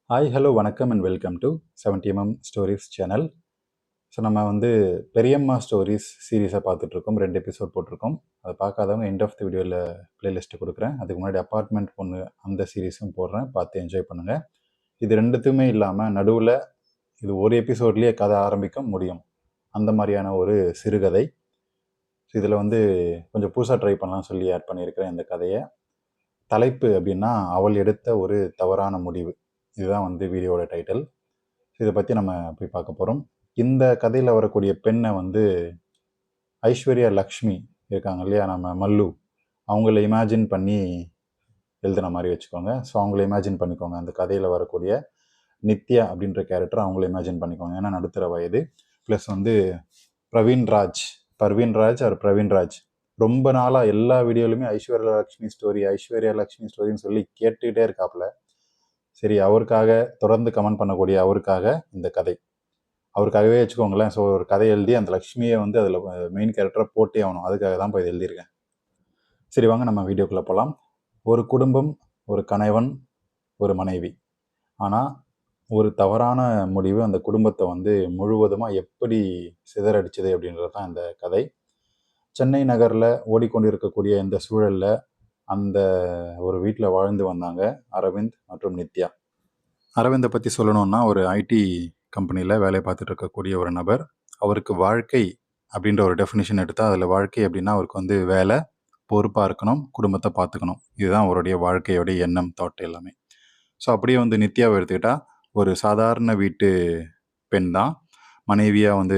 Hi hello வணக்கம் and welcome to 70mm stories channel. So நம்ம பெரியம்மா ஸ்டோரிஸ் சீரீஸாக பார்த்துட்ருக்கோம். 2 எபிசோட் போட்டிருக்கோம். அதை பார்க்காதவங்க எண்ட் ஆஃப் தி வீடியோவில் ப்ளேலிஸ்ட்டு கொடுக்குறேன். அதுக்கு முன்னாடி அப்பார்ட்மெண்ட் பொண்ணு அந்த சீரீஸும் போடுறேன், பார்த்து என்ஜாய் பண்ணுங்கள். இது ரெண்டுத்துமே இல்லாமல் நடுவில் இது ஒரு எபிசோட்லேயே கதை ஆரம்பிக்கும் முடியும், அந்த மாதிரியான ஒரு சிறுகதை. ஸோ இதில் கொஞ்சம் புதுசாக ட்ரை பண்ணலாம் சொல்லி ஆட் பண்ணியிருக்கிறேன் இந்த கதையை. தலைப்பு அப்படின்னா அவள் எடுத்த ஒரு தவறான முடிவு. இதுதான் வீடியோவோட டைட்டில். இதை பற்றி நம்ம போய் பார்க்க போகிறோம். இந்த கதையில் வரக்கூடிய பெண்ணை ஐஸ்வர்யா லக்ஷ்மி இருக்காங்க இல்லையா, நம்ம மல்லு, அவங்கள இமேஜின் பண்ணி எழுதுன மாதிரி வச்சுக்கோங்க. ஸோ அவங்கள இமேஜின் பண்ணிக்கோங்க. அந்த கதையில் வரக்கூடிய நித்யா அப்படின்ற கேரக்டர் அவங்கள இமேஜின் பண்ணிக்கோங்க. ஏன்னா நடுத்தர வயது, ப்ளஸ் பிரவீன்ராஜ் ரொம்ப நாளாக எல்லா வீடியோலையுமே ஐஸ்வர்யா லக்ஷ்மி ஸ்டோரின்னு சொல்லி கேட்டுக்கிட்டே இருக்காப்புல. சரி, அவருக்காக தொடர்ந்து கமெண்ட் பண்ணக்கூடிய அவருக்காக இந்த கதை, அவருக்காகவே வச்சுக்கோங்களேன். ஸோ ஒரு கதை எழுதி அந்த லக்ஷ்மியை அதில் மெயின் கேரக்டரை போட்டே ஆகணும். அதுக்காக தான் இப்போ இதை எழுதியிருக்கேன். சரி, வாங்க நம்ம வீடியோக்குள்ளே போகலாம். ஒரு குடும்பம், ஒரு கணவன், ஒரு மனைவி. ஆனால் ஒரு தவறான முடிவு அந்த குடும்பத்தை முழுவதுமாக எப்படி சிதறடிச்சது அப்படின்றது தான் இந்த கதை. சென்னை நகரில் ஓடிக்கொண்டிருக்கக்கூடிய இந்த சூழலில் அந்த ஒரு வீட்டில் வாழ்ந்து வந்தாங்க அரவிந்த் மற்றும் நித்யா. அரவிந்தை பற்றி சொல்லணும்னா ஒரு ஐடி கம்பெனியில் வேலை பார்த்துட்டு இருக்கக்கூடிய ஒரு நபர். அவருக்கு வாழ்க்கை அப்படின்ற ஒரு டெஃபினிஷன் எடுத்தால் அதில் வாழ்க்கை அப்படின்னா அவருக்கு வேலை, பொறுப்பாக இருக்கணும், குடும்பத்தை பார்த்துக்கணும். இதுதான் அவருடைய வாழ்க்கையோடைய எண்ணம், தாட் எல்லாமே. ஸோ அப்படியே நித்யாவை எடுத்துக்கிட்டால் ஒரு சாதாரண வீட்டு பெண் தான். மனைவியாக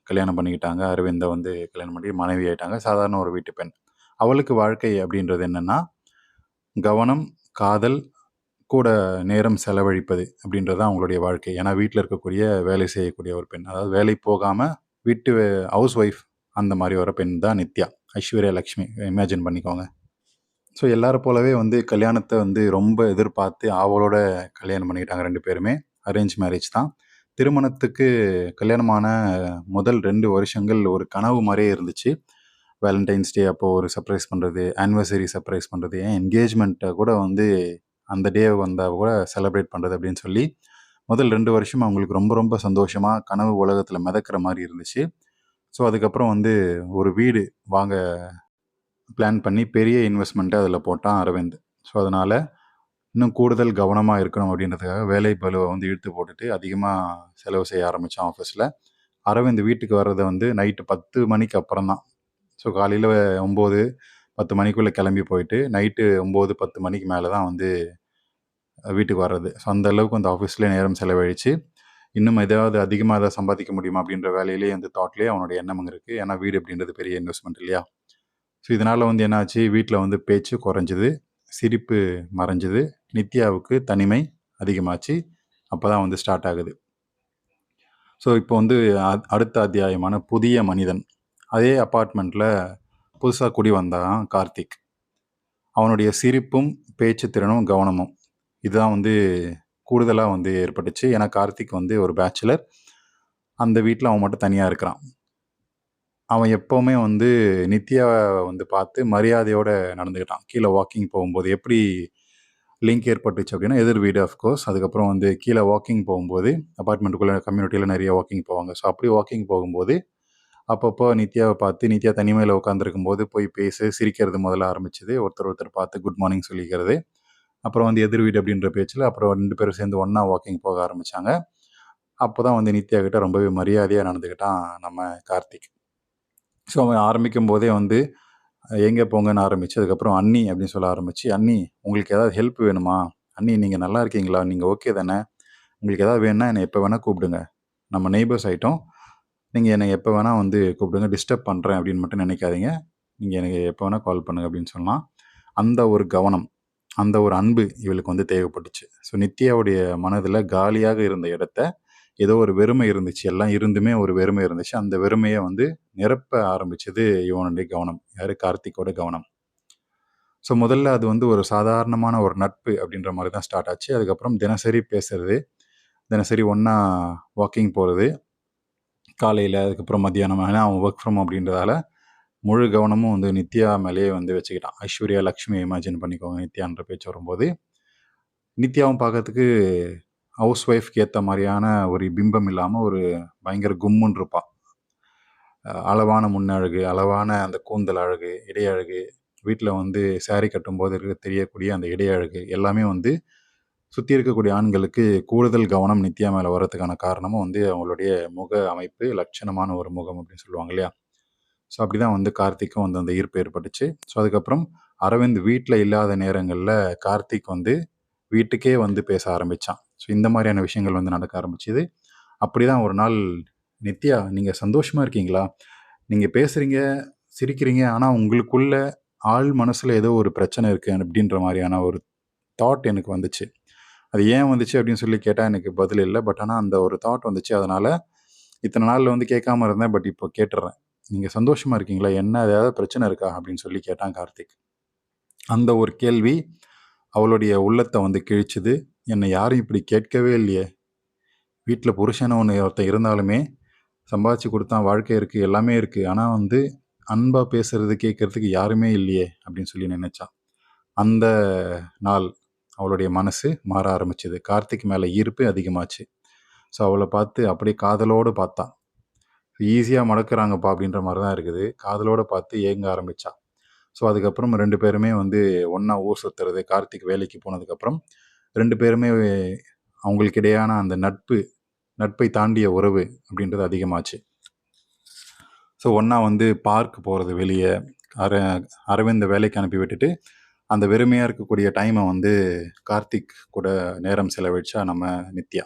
கல்யாணம் பண்ணிக்கிட்டாங்க. அரவிந்தை கல்யாணம் பண்ணி மனைவி ஆகிட்டாங்க. சாதாரண ஒரு வீட்டு பெண். அவளுக்கு வாழ்க்கை அப்படின்றது என்னென்னா கவனம், காதல், கூட நேரம் செலவழிப்பது அப்படின்றது தான் அவங்களுடைய வாழ்க்கை. ஏன்னா வீட்டில் இருக்கக்கூடிய வேலை செய்யக்கூடிய ஒரு பெண், அதாவது வேலை போகாமல் வீட்டு ஹவுஸ் ஒய்ஃப், அந்த மாதிரி வர பெண் தான் நித்யா, ஐஸ்வர்யா லக்ஷ்மி இமேஜின் பண்ணிக்கோங்க. ஸோ எல்லாரும் போலவே கல்யாணத்தை ரொம்ப எதிர்பார்த்து அவளோட கல்யாணம் பண்ணிக்கிட்டாங்க. 2 பேருமே அரேஞ்ச் மேரேஜ் தான். திருமணத்துக்கு கல்யாணமான முதல் 2 வருஷங்கள் ஒரு கனவு மாதிரியே இருந்துச்சு. வேலண்டைன்ஸ் டே அப்போது ஒரு சர்ப்ரைஸ் பண்ணுறது, ஆனிவர்சரி சர்ப்ரைஸ் பண்ணுறது, ஏன் என்கேஜ்மெண்ட்டை கூட அந்த டே வந்தால் கூட செலிப்ரேட் பண்ணுறது அப்படின்னு சொல்லி முதல் 2 வருஷம் அவங்களுக்கு ரொம்ப ரொம்ப சந்தோஷமாக கனவு உலகத்தில் மிதக்கிற மாதிரி இருந்துச்சு. ஸோ அதுக்கப்புறம் ஒரு வீடு வாங்க பிளான் பண்ணி பெரிய இன்வெஸ்ட்மெண்ட்டை அதில் போட்டான் அரவிந்த். ஸோ அதனால் இன்னும் கூடுதல் கவனமாக இருக்கணும் அப்படின்றதுக்காக வேலை பளுவை இழுத்து போட்டுட்டு அதிகமாக செலவு செய்ய ஆரம்பித்தான் ஆஃபீஸில். அரவிந்த் வீட்டுக்கு வர்றதை நைட்டு 10 மணிக்கு அப்புறம் தான். ஸோ காலையில் 9, 10 மணிக்குள்ளே கிளம்பி போயிட்டு நைட்டு 9, 10 மணிக்கு மேலே தான் வீட்டுக்கு வர்றது. ஸோ அந்த அளவுக்கு ஆஃபீஸ்லேயே நேரம் செலவழித்து இன்னும் அதிகமாக எதாவது சம்பாதிக்க முடியுமா அப்படின்ற வேலையிலேயே தாட்லேயே அவனுடைய எண்ணம் இருக்குது. ஏன்னா வீடு அப்படின்றது பெரிய இன்வெஸ்ட்மெண்ட் இல்லையா. ஸோ இதனால் என்னாச்சு, வீட்டில் பேச்சு குறைஞ்சிது, சிரிப்பு மறைஞ்சிது, நித்யாவுக்கு தனிமை அதிகமாச்சு. அப்போ தான் ஸ்டார்ட் ஆகுது. ஸோ இப்போ அடுத்த அத்தியாயமான புதிய மனிதன். அதே அப்பார்ட்மெண்ட்டில் புதுசாக குடி வந்தான் கார்த்திக். அவனுடைய சிரிப்பும் பேச்சு திறனும் கவனமும் இதுதான் கூடுதலாக ஏற்பட்டுச்சு. ஏன்னா கார்த்திக் ஒரு பேச்சுலர். அந்த வீட்டில் அவன் மட்டும் தனியாக இருக்கிறான். அவன் எப்போவுமே நித்யாவை பார்த்து மரியாதையோடு நடந்துக்கிட்டான். கீழே வாக்கிங் போகும்போது எப்படி லிங்க் ஏற்பட்டுச்சு அப்படின்னா, எதிர் வீடு அஃப்கோர்ஸ். அதுக்கப்புறம் கீழே வாக்கிங் போகும்போது அப்பார்ட்மெண்ட்டுக்குள்ளே கம்யூனிட்டியில் நிறைய வாக்கிங் போவாங்க. ஸோ அப்படி வாக்கிங் போகும்போது அப்பப்போ நித்யாவை பார்த்து, நித்யா தனிமையில் உட்காந்துருக்கும் போது போய் சிரிக்கிறது முதல்ல ஆரம்பிச்சது. ஒருத்தர் பார்த்து குட் மார்னிங் சொல்லிக்கிறது. அப்புறம் எதிர் வீடு அப்படின்ற பேச்சில் அப்புறம் 2 பேரும் சேர்ந்து ஒன்றா வாக்கிங் போக ஆரம்பித்தாங்க. அப்போ தான் நித்யா கிட்ட ரொம்பவே மரியாதையாக நடந்துக்கிட்டான் நம்ம கார்த்திக். ஸோ அவன் ஆரம்பிக்கும் போதே எங்கே போங்கன்னு ஆரம்பித்து அதுக்கப்புறம் அண்ணி அப்படின்னு சொல்ல ஆரம்பித்து, அண்ணி உங்களுக்கு ஏதாவது ஹெல்ப் வேணுமா, அண்ணி நீங்கள் நல்லா இருக்கீங்களா, நீங்கள் ஓகே தானே, உங்களுக்கு ஏதாவது வேணும்னா என்னை எப்போ வேணால் கூப்பிடுங்க, நம்ம நெய்பர்ஸ் ஆகிட்டோம், நீங்கள் என்னை எப்போ வேணால் கூப்பிடுங்க, டிஸ்டர்ப் பண்ணுறேன் அப்படின்னு மட்டும் நினைக்காதீங்க, நீங்கள் எனக்கு எப்போ வேணால் கால் பண்ணுங்கள் அப்படின்னு சொன்னால், அந்த ஒரு கவனம், அந்த ஒரு அன்பு இவளுக்கு தேவைப்பட்டுச்சு. ஸோ நித்யாவுடைய மனதில் காலியாக இருந்த இடத்த ஏதோ ஒரு வெறுமை இருந்துச்சு. எல்லாம் இருந்துமே ஒரு வெறுமை இருந்துச்சு. அந்த வெறுமையை நிரப்ப ஆரம்பிச்சது இவனுடைய கவனம். யார்? கார்த்திக்கோட கவனம். ஸோ முதல்ல அது ஒரு சாதாரணமான ஒரு நட்பு அப்படின்ற மாதிரி தான் ஸ்டார்ட் ஆச்சு. அதுக்கப்புறம் தினசரி பேசுறது, தினசரி ஒன்றா வாக்கிங் போகிறது காலையில், அதுக்கப்புறம் மத்தியானம். ஏன்னா அவன் ஒர்க் ஃப்ரம் அப்படின்றதால முழு கவனமும் நித்யா மேலேயே வச்சுக்கிட்டான். ஐஸ்வர்யா லக்ஷ்மி இமேஜின் பண்ணிக்கோங்க நித்யான்ற பேச்சு வரும்போது. நித்யாவும் பார்க்கறதுக்கு ஹவுஸ் ஒய்ஃப்க்கு ஏற்ற மாதிரியான ஒரு பிம்பம் இல்லாமல் ஒரு பயங்கர கும்முன்னு இருப்பாள். அளவான முன்னழகு, அளவான அந்த கூந்தல் அழகு, இடை அழகு, வீட்டில் வந்து saree கட்டும்போது தெரியக்கூடிய அந்த இடை அழகு எல்லாமே வந்து சுற்றி இருக்கக்கூடிய ஆண்களுக்கு கூடுதல் கவனம் நித்யா மேலே வர்றதுக்கான காரணமும் வந்து அவங்களுடைய முக அமைப்பு, லட்சணமான ஒரு முகம் அப்படின்னு சொல்லுவாங்க இல்லையா? ஸோ அப்படி தான் வந்து கார்த்திக்கும் வந்து அந்த ஈர்ப்பு ஏற்பட்டுச்சு. ஸோ அதுக்கப்புறம் அரவிந்த் வீட்டில் இல்லாத நேரங்களில் கார்த்திக் வந்து வீட்டுக்கே வந்து பேச ஆரம்பித்தான். ஸோ இந்த மாதிரியான விஷயங்கள் வந்து நடக்க ஆரம்பிச்சுது. அப்படி தான் ஒரு நாள், நித்யா நீங்கள் சந்தோஷமாக இருக்கீங்களா? நீங்கள் பேசுகிறீங்க, சிரிக்கிறீங்க, ஆனால் உங்களுக்குள்ள ஆழ் மனசில் ஏதோ ஒரு பிரச்சனை இருக்குது அப்படின்ற மாதிரியான ஒரு தாட் எனக்கு வந்துச்சு. அது ஏன் வந்துச்சு அப்படின்னு சொல்லி கேட்டால் எனக்கு பதில் இல்லை. பட் ஆனால் அந்த ஒரு தாட் வந்துச்சு. அதனால் இத்தனை நாளில் வந்து கேட்காம இருந்தேன். பட் இப்போ கேட்டுடுறேன். நீங்கள் சந்தோஷமாக இருக்கீங்களா? என்ன ஏதாவது பிரச்சனை இருக்கா அப்படின்னு சொல்லி கேட்டான் கார்த்திக். அந்த ஒரு கேள்வி அவளுடைய உள்ளத்தை வந்து கிழிச்சுது. என்னை யாரும் இப்படி கேட்கவே இல்லையே. வீட்டில் புருஷனை ஒருத்தன் இருந்தாலுமே சம்பாதிச்சு கொடுத்தான், வாழ்க்கை இருக்குது, எல்லாமே இருக்குது. ஆனால் வந்து அன்பாக பேசுறது கேட்கறதுக்கு யாருமே இல்லையே அப்படின்னு சொல்லி நினைச்சான். அந்த நாள் அவளுடைய மனசு மாற ஆரம்பிச்சுது. கார்த்திக் மேலே ஈர்ப்பு அதிகமாச்சு. ஸோ அவளை பார்த்து அப்படியே காதலோடு பார்த்தா. ஈஸியாக மடக்குறாங்கப்பா அப்படின்ற மாதிரி தான் இருக்குது. காதலோடு பார்த்து ஏங்க ஆரம்பித்தா. ஸோ அதுக்கப்புறம் 2 பேருமே வந்து ஒன்றா ஊர் சுற்றுறது. கார்த்திக் வேலைக்கு போனதுக்கப்புறம் 2 பேருமே அவங்களுக்கு இடையான அந்த நட்பை தாண்டிய உறவு அப்படின்றது அதிகமாச்சு. ஸோ ஒன்றா வந்து பார்க் போகிறது வெளியே. அரவிந்த் வேலைக்கு அனுப்பி விட்டுட்டு அந்த வெறுமையாக இருக்கக்கூடிய டைமை வந்து கார்த்திக் கூட நேரம் செலவழிச்சா நம்ம நித்யா.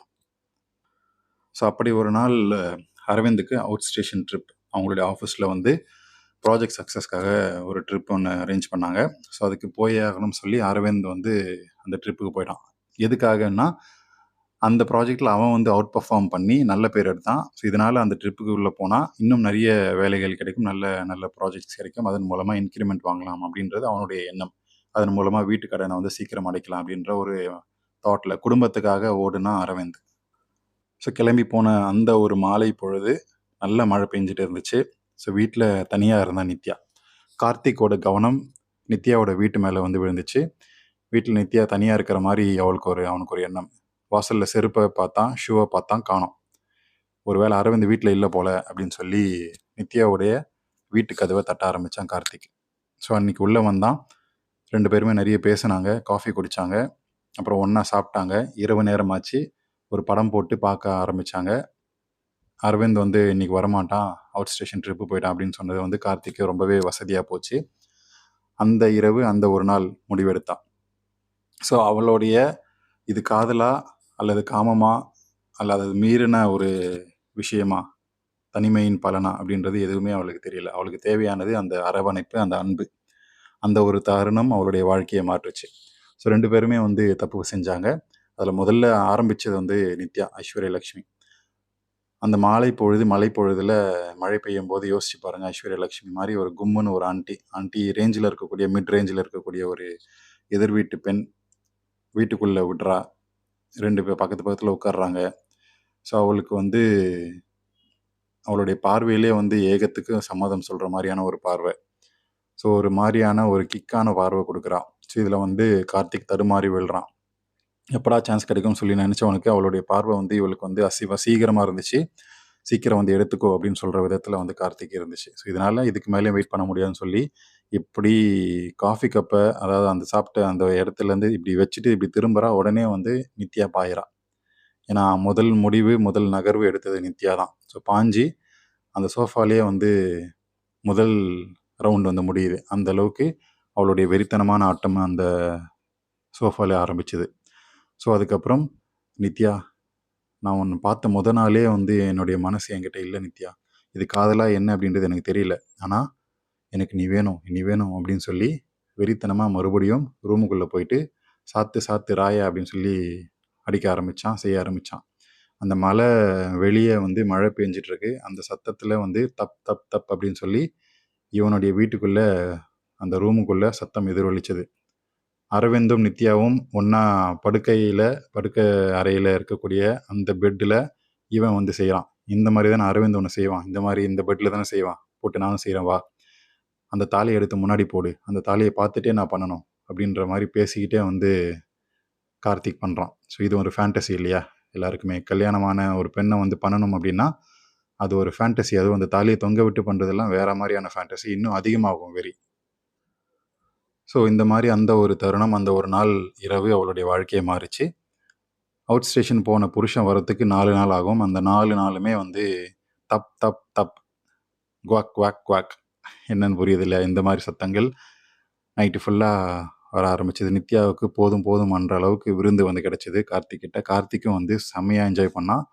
ஸோ அப்படி ஒரு நாள் அரவிந்துக்கு அவுட் ஸ்டேஷன் ட்ரிப். அவங்களுடைய ஆஃபீஸில் வந்து ப்ராஜெக்ட் சக்ஸஸ்க்காக ஒரு ட்ரிப் ஒன்று அரேஞ்ச் பண்ணாங்க. ஸோ அதுக்கு போயே ஆகணும்னு சொல்லி அரவிந்த் வந்து அந்த ட்ரிப்புக்கு போயிட்டான். எதுக்காகன்னா, அந்த ப்ராஜெக்டில் அவன் வந்து அவுட் பர்ஃபார்ம் பண்ணி நல்ல பேர் எடுத்தான். ஸோ இதனால் அந்த ட்ரிப்புக்கு உள்ளே போனால் இன்னும் நிறைய வேலைகள் கிடைக்கும், நல்ல நல்ல ப்ராஜெக்ட்ஸ் கிடைக்கும், அதன் மூலமாக இன்க்ரிமெண்ட் வாங்கலாம் அப்படின்றது அவனுடைய எண்ணம். அதன் மூலமாக வீட்டு கடனை வந்து சீக்கிரம் அடைக்கலாம் அப்படின்ற ஒரு தாட்டில் குடும்பத்துக்காக ஓடுனா அரவிந்த். ஸோ கிளம்பி போன அந்த ஒரு மாலை பொழுது நல்ல மழை பெஞ்சிட்டு இருந்துச்சு. ஸோ வீட்டில் தனியாக இருந்தா நித்யா. கார்த்திக்கோட கவனம் நித்யாவோட வீட்டு மேலே வந்து விழுந்துச்சு. வீட்டில் நித்யா தனியாக இருக்கிற மாதிரி அவனுக்கு ஒரு எண்ணம். வாசலில் செருப்பை பார்த்தான், ஷூவை பார்த்தான், காணோம். ஒருவேளை அரவிந்த் வீட்டில் இல்லை போல அப்படின்னு சொல்லி நித்யாவுடைய வீட்டு கதவை தட்ட ஆரம்பித்தான் கார்த்திக். ஸோ அன்னைக்கு உள்ளே வந்தான். 2 பேருமே நிறைய பேசினாங்க, காஃபி குடித்தாங்க, அப்புறம் ஒன்றா சாப்பிட்டாங்க. இரவு நேரமாச்சு. ஒரு படம் போட்டு பார்க்க ஆரம்பித்தாங்க. அரவிந்த் வந்து இன்னைக்கு வரமாட்டான், அவுட் ஸ்டேஷன் ட்ரிப்பு போயிட்டான் அப்படின்னு சொன்னது வந்து கார்த்திக்கு ரொம்பவே வசதியாக போச்சு. அந்த இரவு அந்த ஒரு நாள் முடிவெடுத்தான். ஸோ அவளுடைய இது காதலா அல்லது காமமா அல்லது அது மீறின ஒரு விஷயமா, தனிமையின் பலனா அப்படின்றது எதுவுமே அவளுக்கு தெரியல. அவளுக்கு தேவையானது அந்த அரவணைப்பு, அந்த அன்பு. அந்த ஒரு தருணம் அவளுடைய வாழ்க்கையை மாற்றுச்சு. ஸோ 2 பேருமே வந்து தப்பு செஞ்சாங்க. அதில் முதல்ல ஆரம்பித்தது வந்து நித்யா, ஐஸ்வர்யா லக்ஷ்மி. அந்த மழை பொழுதில் மழை பெய்யும் போது யோசிச்சு பாருங்கள். ஐஸ்வர்யா லக்ஷ்மி மாதிரி ஒரு கும்முன்னு ஒரு ஆண்டி ரேஞ்சில் இருக்கக்கூடிய, மிட் ரேஞ்சில் இருக்கக்கூடிய ஒரு எதிர் வீட்டு பெண் வீட்டுக்குள்ளே விடுறா. 2 பேர் பக்கத்து பக்கத்தில் உட்கார்றாங்க. ஸோ அவளுக்கு வந்து அவளுடைய பார்வையிலே வந்து ஏகத்துக்கு சம்மதம் சொல்கிற மாதிரியான ஒரு பார்வை. ஸோ ஒரு மாதிரியான ஒரு கிக்கான பார்வை கொடுக்குறா. ஸோ இதில் வந்து கார்த்திக் தடுமாறி விழுறான். எப்படா சான்ஸ் கிடைக்கும்னு சொல்லி நினச்சவனுக்கு அவளுடைய பார்வை வந்து இவளுக்கு வந்து வசீகரமாக இருந்துச்சு. சீக்கிரம் வந்து எடுத்துக்கோ அப்படின்னு சொல்கிற விதத்தில் வந்து கார்த்திக் இருந்துச்சு. ஸோ இதனால் இதுக்கு மேலேயும் வெயிட் பண்ண முடியாதுன்னு சொல்லி இப்படி காஃபி கப்பை, அதாவது அந்த சாப்பிட்ட அந்த இடத்துலேருந்து இப்படி வச்சுட்டு இப்படி திரும்புகிறா. உடனே வந்து நித்யா பாயிரா. ஏன்னா முதல் நகர்வு எடுத்தது நித்யா தான். ஸோ பாஞ்சி அந்த சோஃபாலேயே வந்து முதல் ரவுண்ட் வந்து முடியுது. அந்த அளவுக்கு அவளுடைய வெறித்தனமான ஆட்டம் அந்த சோஃபாலே ஆரம்பிச்சுது. ஸோ அதுக்கப்புறம், நித்யா, நான் உன்னை பார்த்த நாளே வந்து என்னுடைய மனசு என்கிட்ட இல்லை நித்யா. இது காதலா என்ன அப்படின்றது எனக்கு தெரியல. ஆனால் எனக்கு நீ வேணும் அப்படின்னு சொல்லி வெறித்தனமாக மறுபடியும் ரூமுக்குள்ளே போயிட்டு சாத்து ராயா அப்படின்னு சொல்லி செய்ய ஆரம்பித்தான். அந்த மழை வெளியே வந்து மழை பெஞ்சிட்ருக்கு. அந்த சத்தத்தில் வந்து தப் தப் தப் அப்படின்னு சொல்லி இவனுடைய வீட்டுக்குள்ளே அந்த ரூமுக்குள்ளே சத்தம் எதிரொலிச்சது. அரவிந்தும் நித்யாவும் ஒன்றா படுக்கை அறையில் இருக்கக்கூடிய அந்த பெட்டில் இவன் வந்து செய்கிறான். இந்த மாதிரி தானே அரவிந்த் ஒன்று செய்வான், இந்த பெட்டில் தானே செய்வான், போட்டு நானும் செய்கிறேன் வா, அந்த தாலியை எடுத்து முன்னாடி போடு, அந்த தாலியை பார்த்துட்டே நான் பண்ணணும் அப்படின்ற மாதிரி பேசிக்கிட்டே வந்து கார்த்திக் பண்ணுறான். ஸோ இது ஒரு ஃபேண்டசி இல்லையா? எல்லாருக்குமே. கல்யாணமான ஒரு பெண்ணை வந்து பண்ணணும் அப்படின்னா, அது ஒரு ஃபேண்டஸி. அதுவும் அந்த தாலிய தொங்க விட்டு பண்றதெல்லாம் வேற மாரியான ஃபேண்டஸி. இன்னும் அதிகமாகும் வெறி. ஸோ இந்த மாரி அந்த ஒரு தருணம், அந்த ஒரு நாள் இரவு அவளுடைய வாழ்க்கையே மாறுச்சு. அவுட் ஸ்டேஷன் போன புருஷன் வரத்துக்கு 4 நாள் ஆகும். அந்த 4 நாளுமே வந்து தப் தப் தப், குவாக் குவாக் குவாக் என்னன்னு புரியுதுல்ல? இந்த மாரி சத்தங்கள் நைட்டு ஃபுல்லா வர ஆரம்பிச்சது. நித்யாவுக்கு போதும் போதும்ன்ற அளவுக்கு விருந்து வந்து கிடைச்சது கார்த்திக் கிட்ட. கார்த்திக்கும் வந்து செம்மையா என்ஜாய் பண்ணான்.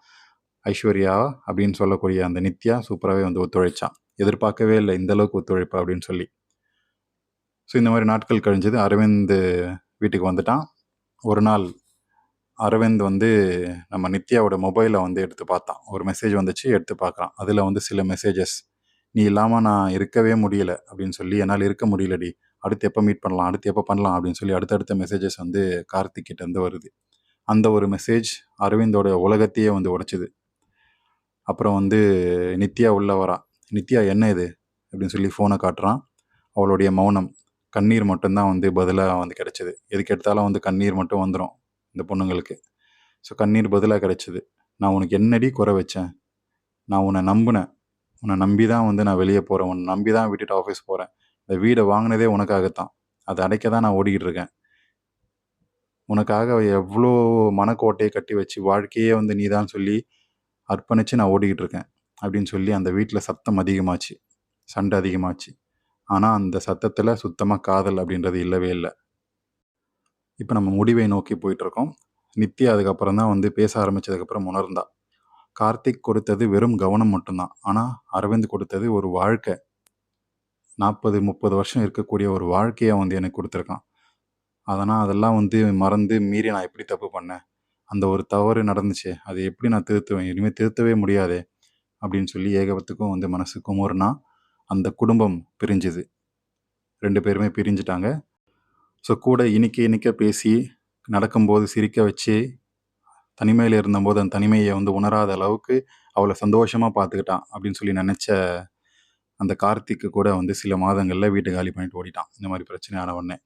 ஐஸ்வர்யா அப்படின்னு சொல்லக்கூடிய அந்த நித்யா சூப்பராகவே வந்து ஒத்துழைச்சான். எதிர்பார்க்கவே இல்லை இந்த அளவுக்கு ஒத்துழைப்பு அப்படின்னு சொல்லி. ஸோ இந்த மாதிரி நாட்கள் கழிஞ்சது. அரவிந்த் வீட்டுக்கு வந்துட்டான். ஒரு நாள் அரவிந்த் வந்து நம்ம நித்யாவோட மொபைலை வந்து எடுத்து பார்த்தான். ஒரு மெசேஜ் வந்துச்சு, எடுத்து பார்க்குறான். அதில் வந்து சில மெசேஜஸ், நீ இல்லாமல் நான் இருக்கவே முடியல அப்படின்னு சொல்லி, என்னால் இருக்க முடியலடி, அடுத்து எப்போ மீட் பண்ணலாம், அடுத்து எப்போ பண்ணலாம் அப்படின்னு சொல்லி அடுத்தடுத்த மெசேஜஸ் வந்து கார்த்திக் கிட்ட இருந்து வருது. அந்த ஒரு மெசேஜ் அரவிந்தோட உலகத்தையே வந்து உடைச்சிது. அப்புறம் வந்து நித்யா உள்ள வரா. நித்யா என்ன இது அப்படின்னு சொல்லி ஃபோனை காட்டுறான். அவளுடைய மௌனம், கண்ணீர் மட்டும்தான் வந்து பதிலாக வந்து கிடைச்சிது. எதுக்கு எடுத்தாலும் வந்து கண்ணீர் மட்டும் வந்துடும் இந்த பொண்ணுங்களுக்கு. ஸோ கண்ணீர் பதிலாக கிடைச்சிது. நான் உனக்கு என்னடி குறை வச்சேன்? நான் உன்னை நம்பினேன். உன்னை நம்பி தான் வந்து நான் வெளியே போகிறேன். உன்னை நம்பி தான் விட்டுட்டு ஆஃபீஸ் போகிறேன். இந்த வீடை வாங்கினதே உனக்காகத்தான். அதை அடைக்க தான் நான் ஓடிக்கிட்டு இருக்கேன். உனக்காக எவ்வளோ மனக்கோட்டையை கட்டி வச்சு வாழ்க்கையே வந்து நீ தான் சொல்லி அர்ப்பணித்து நான் ஓடிக்கிட்டு இருக்கேன் அப்படின்னு சொல்லி அந்த வீட்டில் சத்தம் அதிகமாச்சு, சண்டை அதிகமாச்சு. ஆனால் அந்த சத்தத்தில் சுத்தமாக காதல் அப்படின்றது இல்லவே இல்லை. இப்போ நம்ம முடிவை நோக்கி போயிட்டுருக்கோம். நித்யா அதுக்கப்புறம் தான் வந்து பேச ஆரம்பித்ததுக்கப்புறம் உணர்ந்தா, கார்த்திக் கொடுத்தது வெறும் கவனம் மட்டும்தான். ஆனால் அரவிந்த் கொடுத்தது ஒரு வாழ்க்கை. 40-30 வருஷம் இருக்கக்கூடிய ஒரு வாழ்க்கையை வந்து எனக்கு கொடுத்துருக்கான். அதெல்லாம் வந்து மறந்து மீறி நான் எப்படி தப்பு பண்ணேன்? அந்த ஒரு தவறு நடந்துச்சே, அதை எப்படி நான் திருத்துவேன்? இனிமேல் திருத்தவே முடியாதே அப்படின்னு சொல்லி ஏகபத்துக்கும் வந்து மனசு குமுறுனா, அந்த குடும்பம் பிரிஞ்சுது. 2 பேருமே பிரிஞ்சுட்டாங்க. ஸோ கூட இனிக்க இனிக்க பேசி, நடக்கும்போது சிரிக்க வச்சு, தனிமையில் இருந்தபோது அந்த தனிமையை வந்து உணராத அளவுக்கு அவளை சந்தோஷமாக பார்த்துக்கிட்டான் அப்படின்னு சொல்லி நினச்ச அந்த கார்த்திக்கு கூட வந்து சில மாதங்களில் வீட்டை காலி பண்ணிட்டு ஓடிட்டான், இந்த மாதிரி பிரச்சனையான உடனே.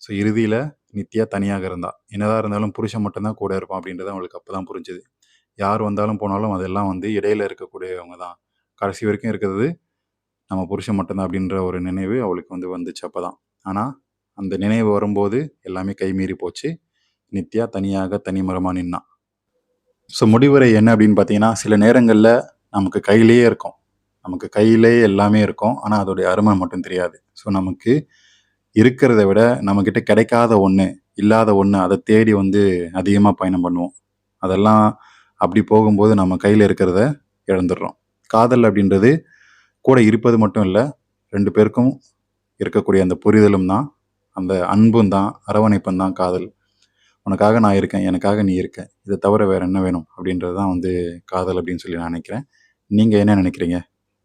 ஸோ இறுதியில் நித்யா தனியாக இருந்தா. என்னதான் இருந்தாலும் புருஷன் மட்டும்தான் கூட இருப்பான் அப்படின்றது அவளுக்கு அப்போ தான் புரிஞ்சுது. யார் வந்தாலும் போனாலும் அதெல்லாம் வந்து இடையில இருக்கக்கூடியவங்க தான். கடைசி வரைக்கும் இருக்கிறது நம்ம புருஷன் மட்டும்தான் அப்படின்ற ஒரு நினைவு அவளுக்கு வந்து வந்துச்சு அப்போ தான். ஆனால் அந்த நினைவு வரும்போது எல்லாமே கைமீறி போச்சு. நித்யா தனியாக தனிமரமாக நின்னான். ஸோ முடிவுரை என்ன அப்படின்னு பார்த்தீங்கன்னா, சில நேரங்களில் நமக்கு கையிலேயே இருக்கும். நமக்கு கையிலேயே எல்லாமே இருக்கும். ஆனால் அதோடைய அருமை மட்டும் தெரியாது. ஸோ நமக்கு இருக்கிறத விட நம்மக்கிட்ட கிடைக்காத ஒன்று, இல்லாத ஒன்று, அதை தேடி வந்து அதிகமாக பயணம் பண்ணுவோம். அதெல்லாம் அப்படி போகும்போது நம்ம கையில் இருக்கிறத இழந்துடுறோம். காதல் அப்படின்றது கூட இருப்பது மட்டும் இல்லை, 2 பேருக்கும் இருக்கக்கூடிய அந்த புரிதலும் தான், அந்த அன்பும் தான், அரவணைப்பும் தான் காதல். உனக்காக நான் இருக்கேன், எனக்காக நீ இருக்க, இதை தவிர வேறு என்ன வேணும் அப்படின்றது தான் வந்து காதல் அப்படின்னு சொல்லி நான் நினைக்கிறேன். நீங்கள் என்ன நினைக்கிறீங்க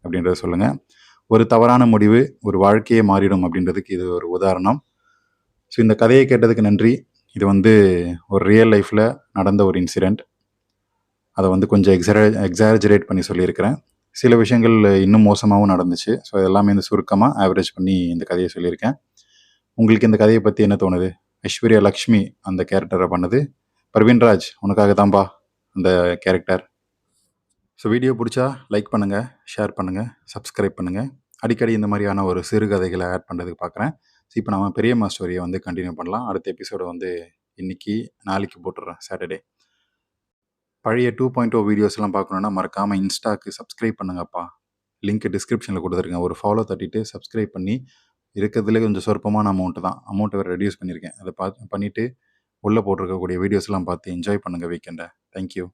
அப்படின்றத சொல்லுங்கள். ஒரு தவறான முடிவு ஒரு வாழ்க்கையே மாறிடும் அப்படின்றதுக்கு இது ஒரு உதாரணம். ஸோ இந்த கதையை கேட்டதுக்கு நன்றி. இது வந்து ஒரு ரியல் லைஃப்பில் நடந்த ஒரு இன்சிடெண்ட். அதை வந்து கொஞ்சம் எக்ஸாஜரேட் பண்ணி சொல்லியிருக்கிறேன். சில விஷயங்கள் இன்னும் மோசமாகவும் நடந்துச்சு. ஸோ எல்லாமே இந்த சுருக்கமாக ஆவரேஜ் பண்ணி இந்த கதையை சொல்லியிருக்கேன். உங்களுக்கு இந்த கதையை பற்றி என்ன தோணுது? ஐஸ்வர்யா லக்ஷ்மி அந்த கேரக்டரை பண்ணது. பர்வீன்ராஜ் உனக்காக தான்பா அந்த கேரக்டர். ஸோ வீடியோ பிடிச்சா லைக் பண்ணுங்கள், ஷேர் பண்ணுங்கள், சப்ஸ்கிரைப் பண்ணுங்கள். அடிக்கடி இந்த மாதிரியான ஒரு சிறுகதைகளை ஆட் பண்ணுறதுக்கு பார்க்குறேன். ஸோ இப்போ நம்ம பெரியம்மா ஸ்டோரியை வந்து கண்டினியூ பண்ணலாம். அடுத்த எபிசோடு வந்து இன்னைக்கு நாளைக்கு போட்டுடுறேன், சாட்டர்டே. பழைய 2.0 வீடியோஸ்லாம் பார்க்கணுன்னா மறக்காமல் இன்ஸ்டாக்கு சப்ஸ்கிரைப் பண்ணுங்கப்பா. லிங்க் டிஸ்கிரிப்ஷனில் கொடுத்துருக்கேன். ஒரு ஃபாலோ தட்டிட்டு சப்ஸ்கிரைப் பண்ணி, இருக்கிறதுலே கொஞ்சம் சொற்பமான அமௌண்ட்டு தான், அமௌண்ட்டை வேறு ரெடியூஸ் பண்ணியிருக்கேன். அதை பண்ணிவிட்டு உள்ளே போட்டிருக்கக்கூடிய வீடியோஸ்லாம் பார்த்து என்ஜாய் பண்ணுங்கள் வீக்கெண்டை. தேங்க்யூ.